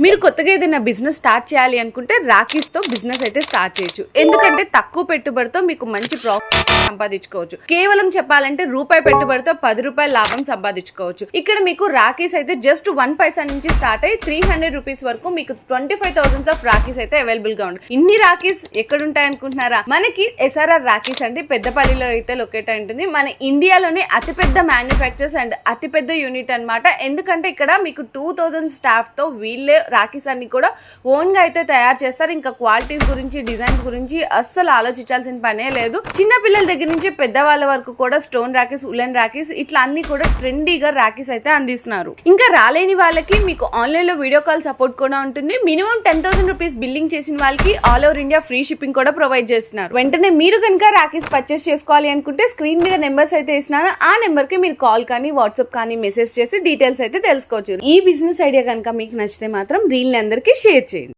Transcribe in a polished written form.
మీరు కొత్తగా ఏదైనా బిజినెస్ స్టార్ట్ చేయాలి అనుకుంటే రాఖీస్తో బిజినెస్ అయితే స్టార్ట్ చేయొచ్చు. ఎందుకంటే తక్కువ పెట్టుబడితో మీకు మంచి ప్రాఫిట్ సంపాదించుకోవచ్చు. కేవలం చెప్పాలంటే రూపాయి పెట్టుబడితో 10 రూపాయల లాభం సంపాదించుకోవచ్చు. ఇక్కడ మీకు రాఖీస్ అయితే జస్ట్ 1 పైసా నుంచి స్టార్ట్ అయ్యి 300 రూపీస్ వరకు మీకు 25,000 ఆఫ్ రాఖీస్ అయితే అవైలబుల్ గా ఉంటుంది. ఇన్ని రాఖీస్ ఎక్కడుంటాయి అనుకుంటున్నారా? మనకి SRR రాఖీస్ అండి పెద్దపల్లిలో అయితే లొకేట్ అయి ఉంటుంది. మన ఇండియాలోనే అతిపెద్ద మ్యానుఫ్యాక్చర్స్ అండ్ అతిపెద్ద యూనిట్ అన్నమాట. ఎందుకంటే ఇక్కడ మీకు 2000 స్టాఫ్ తో వీళ్ళే రాఖీస్ అన్ని కూడా ఓన్ గా అయితే తయారు చేస్తారు. ఇంకా క్వాలిటీస్ గురించి డిజైన్స్ గురించి అస్సలు ఆలోచించాల్సిన పనే లేదు. చిన్న పిల్లల దగ్గర నుంచి పెద్దవాళ్ళ వరకు కూడా స్టోన్ రాఖీస్, ఉలెన్ రాఖీస్ ఇట్లా అన్ని కూడా ట్రెండీగా రాఖీస్ అయితే అందిస్తున్నారు. ఇంకా రాలేని వాళ్ళకి మీకు ఆన్లైన్ లో వీడియో కాల్ సపోర్ట్ కూడా ఉంటుంది. మినిమం 10,000 రూపీస్ బిల్లింగ్ చేసిన వాళ్ళకి all over India free shipping కూడా ప్రొవైడ్ చేస్తున్నారు. వెంటనే మీరు కనుక రాఖీస్ పర్చేస్ చేసుకోవాలి అనుకుంటే స్క్రీన్ మీద నెంబర్స్ అయితే ఇస్తున్నాను. ఆ నెంబర్ కి మీరు కాల్ కానీ వాట్సాప్ కానీ మెసేజ్ చేసి డీటెయిల్స్ అయితే తెలుసుకోవచ్చు. ఈ బిజినెస్ ఐడియా కనుక మీకు నచ్చితే మాత్రం రీల్ అందరికీ షేర్ చేయండి.